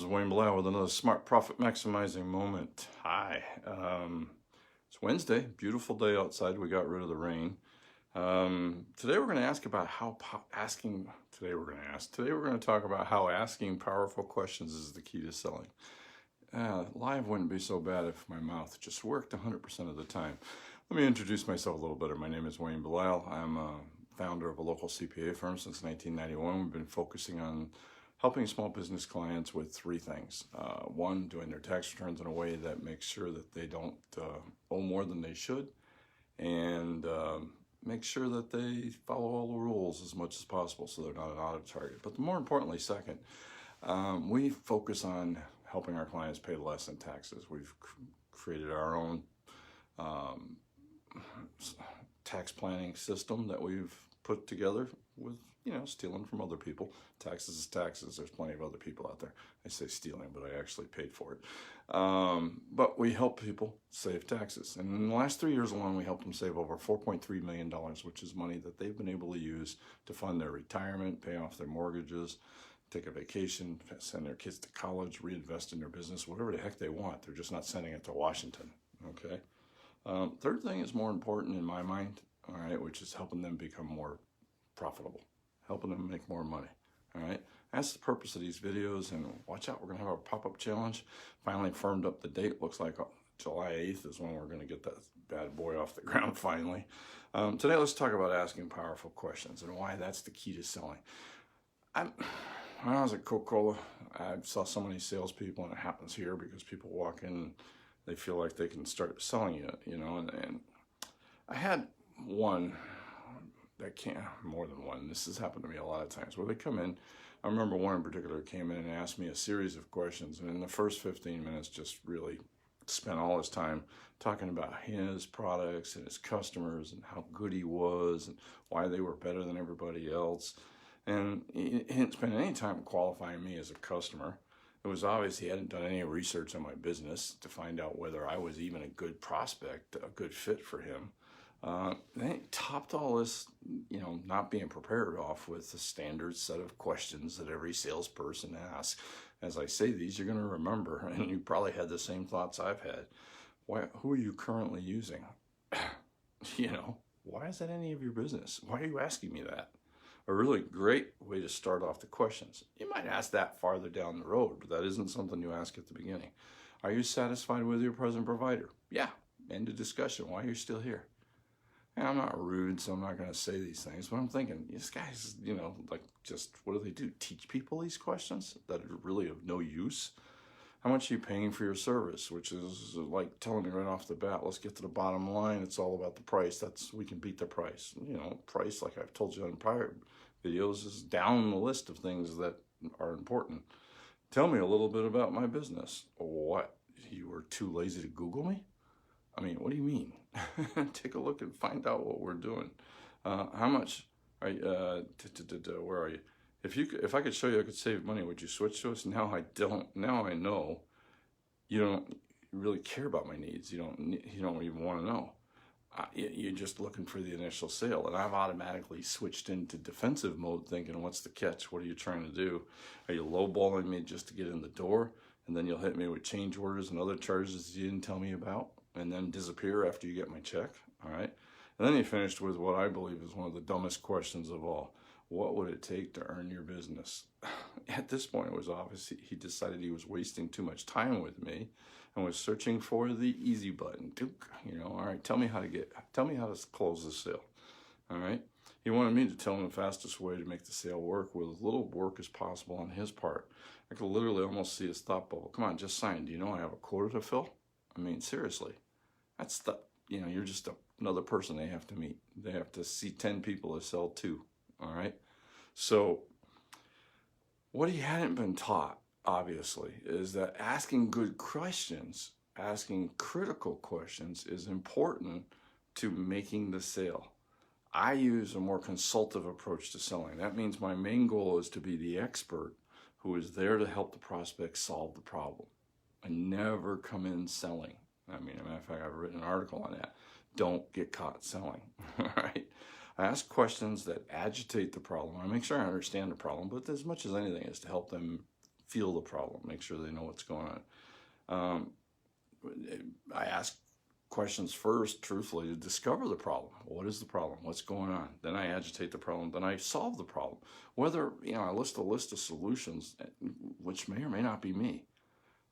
is Wayne Blau with another smart profit maximizing moment. Hi. It's Wednesday, beautiful day outside. We got rid of the rain. Today we're going to ask about how today we're going to talk about how asking powerful questions is the key to selling. Live wouldn't be so bad if my mouth just worked 100% of the time. Let me introduce myself a little better. My name is Wayne Blau. I'm a founder of a local CPA firm since 1991. We've been focusing on helping small business clients with three things. One, doing their tax returns in a way that makes sure that they don't owe more than they should, and make sure that they follow all the rules as much as possible so they're not an audit target. But more importantly, second, we focus on helping our clients pay less in taxes. We've created our own tax planning system that we've put together with, stealing from other people. Taxes is taxes. There's plenty of other people out there. I say stealing, but I actually paid for it. But we help people save taxes. And in the last 3 years alone, we helped them save over $4.3 million, which is money that they've been able to use to fund their retirement, pay off their mortgages, take a vacation, send their kids to college, reinvest in their business, whatever the heck they want. They're just not sending it to Washington, okay? Third thing is more important in my mind, all right, which is helping them become more profitable, helping them make more money, all right? That's the purpose of these videos, and watch out, we're gonna have a pop-up challenge. Finally firmed up the date. Looks like July 8th is when we're gonna get that bad boy off the ground finally. Today, let's talk about asking powerful questions and why that's the key to selling. When I was at Coca-Cola, I saw so many salespeople, and it happens here because people walk in and they feel like they can start selling you, and I had one that can't, more than one, this has happened to me a lot of times, where they come in. I remember one in particular came in and asked me a series of questions, and in the first 15 minutes just really spent all his time talking about his products and his customers and how good he was and why they were better than everybody else. And he didn't spend any time qualifying me as a customer. It was obvious he hadn't done any research on my business to find out whether I was even a good prospect, a good fit for him. Then he topped all this, not being prepared off with the standard set of questions that every salesperson asks. As I say these, you're going to remember, and you probably had the same thoughts I've had. Who are you currently using? Why is that any of your business? Why are you asking me that? A really great way to start off the questions. You might ask that farther down the road, but that isn't something you ask at the beginning. Are you satisfied with your present provider? Yeah. End of discussion. Why are you still here? And I'm not rude, so I'm not going to say these things, but I'm thinking, these guys, what do they do? Teach people these questions that are really of no use? How much are you paying for your service? Which is like telling me right off the bat, let's get to the bottom line. It's all about the price. We can beat the price. Price, like I've told you in prior videos, is down the list of things that are important. Tell me a little bit about my business. What? You were too lazy to Google me? I mean, what do you mean? Take a look and find out what we're doing. How much are you, where are you? If I could show you I could save money, would you switch to us? Now I don't. Now I know you don't really care about my needs. You don't even want to know. You're just looking for the initial sale, and I've automatically switched into defensive mode, thinking, what's the catch? What are you trying to do? Are you lowballing me just to get in the door, and then you'll hit me with change orders and other charges you didn't tell me about, and then disappear after you get my check? All right. And then he finished with what I believe is one of the dumbest questions of all. What would it take to earn your business? At this point, it was obvious he decided he was wasting too much time with me and was searching for the easy button. All right, tell me how to close the sale. All right. He wanted me to tell him the fastest way to make the sale work with as little work as possible on his part. I could literally almost see his thought bubble. Come on, just sign. Do you know I have a quota to fill? I mean, seriously. That's you're just another person they have to meet. They have to see 10 people to sell 2. All right. So what he hadn't been taught, obviously, is that asking good questions, asking critical questions is important to making the sale. I use a more consultative approach to selling. That means my main goal is to be the expert who is there to help the prospect solve the problem. I never come in selling. I mean, as a matter of fact, I've written an article on that. Don't get caught selling. All right. I ask questions that agitate the problem. I make sure I understand the problem, but as much as anything is to help them feel the problem, make sure they know what's going on. I ask questions first, truthfully, to discover the problem. What is the problem? What's going on? Then I agitate the problem. Then I solve the problem. Whether, I list a list of solutions, which may or may not be me.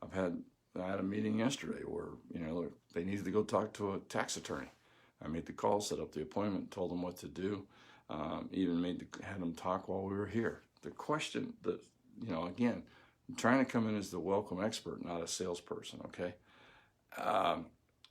I had a meeting yesterday where, they needed to go talk to a tax attorney. I made the call, set up the appointment, told them what to do, even had them talk while we were here. The question that, again, I'm trying to come in as the welcome expert, not a salesperson, okay?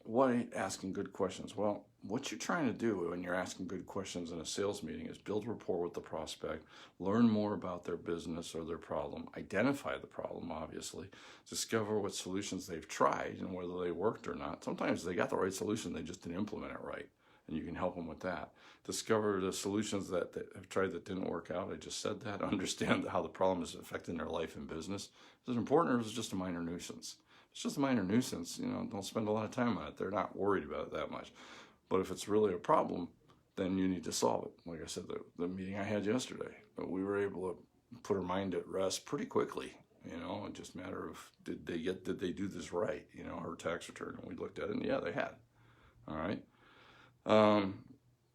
Why asking good questions? Well, what you're trying to do when you're asking good questions in a sales meeting is build rapport with the prospect, learn more about their business or their problem, identify the problem, obviously, discover what solutions they've tried and whether they worked or not. Sometimes they got the right solution, they just didn't implement it right, and you can help them with that. Discover the solutions that have tried that didn't work out. I just said that. Understand how the problem is affecting their life and business. Is it important or is it just a minor nuisance? It's just a minor nuisance, don't spend a lot of time on it. They're not worried about it that much. But if it's really a problem, then you need to solve it. Like I said, the meeting I had yesterday, we were able to put her mind at rest pretty quickly. It's just a matter of did they do this right? Her tax return, and we looked at it, and yeah, they had. All right.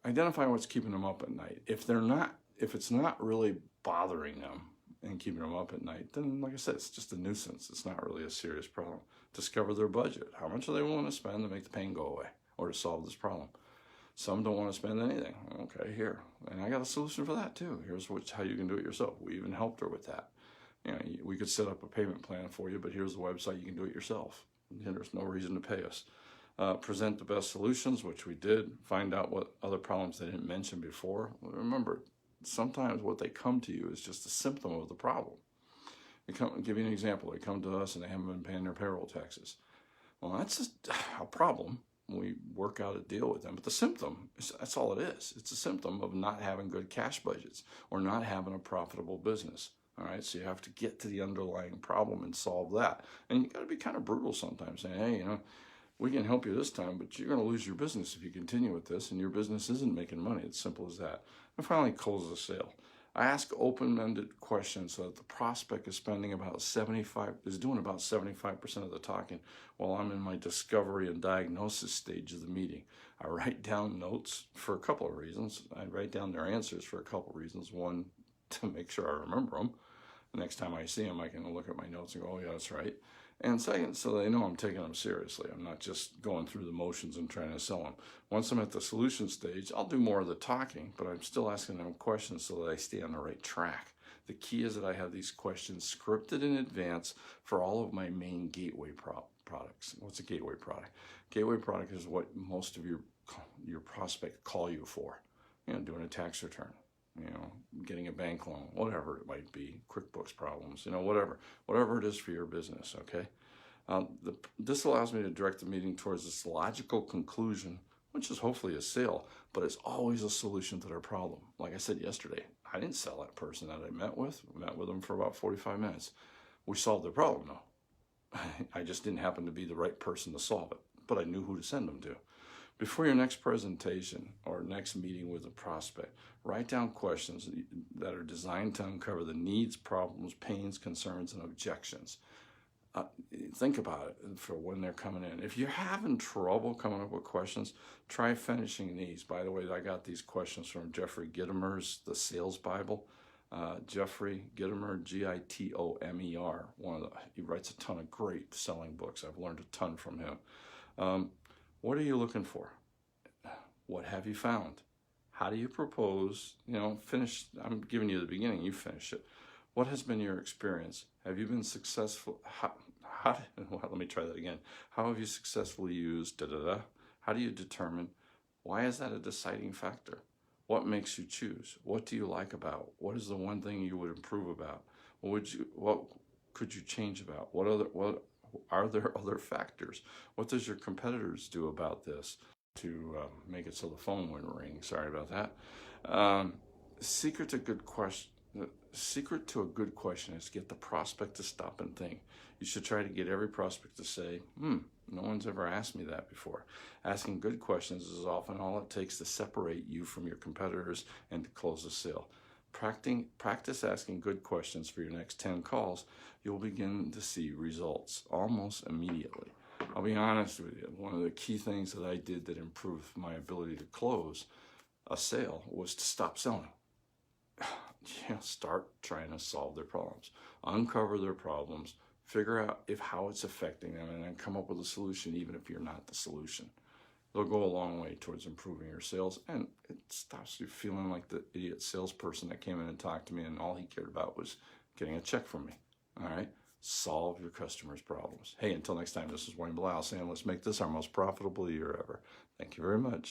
Identify what's keeping them up at night. If it's not really bothering them and keeping them up at night, then like I said, it's just a nuisance. It's not really a serious problem. Discover their budget. How much are they willing to spend to make the pain go away or to solve this problem? Some don't want to spend anything. Okay, here. And I got a solution for that too. Here's how you can do it yourself. We even helped her with that. We could set up a payment plan for you, but here's the website. You can do it yourself. And there's no reason to pay us. Present the best solutions, which we did. Find out what other problems they didn't mention before. Remember, sometimes what they come to you is just a symptom of the problem. I'll give you an example. They come to us and they haven't been paying their payroll taxes. Well, that's just a problem. We work out a deal with them. But the symptom, that's all it is. It's a symptom of not having good cash budgets or not having a profitable business. All right, so you have to get to the underlying problem and solve that. And you got to be kind of brutal sometimes, saying, hey, we can help you this time, but you're going to lose your business if you continue with this, and your business isn't making money. It's simple as that. And finally, close the sale. I ask open-ended questions so that the prospect is doing about 75% of the talking while I'm in my discovery and diagnosis stage of the meeting. I write down notes for a couple of reasons. I write down their answers for a couple of reasons. One, to make sure I remember them. The next time I see them, I can look at my notes and go, oh yeah, that's right. And second, so they know I'm taking them seriously. I'm not just going through the motions and trying to sell them. Once I'm at the solution stage, I'll do more of the talking, but I'm still asking them questions so that I stay on the right track. The key is that I have these questions scripted in advance for all of my main gateway products. What's a gateway product? Gateway product is what most of your prospect call you for. Doing a tax return. Getting a bank loan, whatever it might be, QuickBooks problems, whatever it is for your business, okay? This allows me to direct the meeting towards this logical conclusion, which is hopefully a sale, but it's always a solution to their problem. Like I said yesterday, I didn't sell that person that I met with them for about 45 minutes. We solved their problem, though. I just didn't happen to be the right person to solve it, but I knew who to send them to. Before your next presentation or next meeting with a prospect, write down questions that are designed to uncover the needs, problems, pains, concerns, and objections. Think about it for when they're coming in. If you're having trouble coming up with questions, try finishing these. By the way, I got these questions from Jeffrey Gitomer's The Sales Bible. Jeffrey Gitomer, Gitomer. He writes a ton of great selling books. I've learned a ton from him. What are you looking for? What have you found? How do you propose? Finish. I'm giving you the beginning. You finish it. What has been your experience? Have you been successful? Let me try that again. How have you successfully used How do you determine? Why is that a deciding factor? What makes you choose? What do you like about? What is the one thing you would improve about? What could you change about? What are there other factors? What does your competitors do about this to make it so the phone wouldn't ring? Sorry about that. Secret to a good question is get the prospect to stop and think. You should try to get every prospect to say, no one's ever asked me that before. Asking good questions is often all it takes to separate you from your competitors and to close the sale. Practice asking good questions for your next 10 calls. You'll begin to see results almost immediately. I'll be honest with you, one of the key things that I did that improved my ability to close a sale was to stop selling. Start trying to solve their problems, uncover their problems, figure out how it's affecting them, and then come up with a solution, even if you're not the solution. It'll go a long way towards improving your sales, and it stops you feeling like the idiot salesperson that came in and talked to me and all he cared about was getting a check from me. All right? Solve your customers' problems. Hey, until next time, this is Wayne Blau saying let's make this our most profitable year ever. Thank you very much.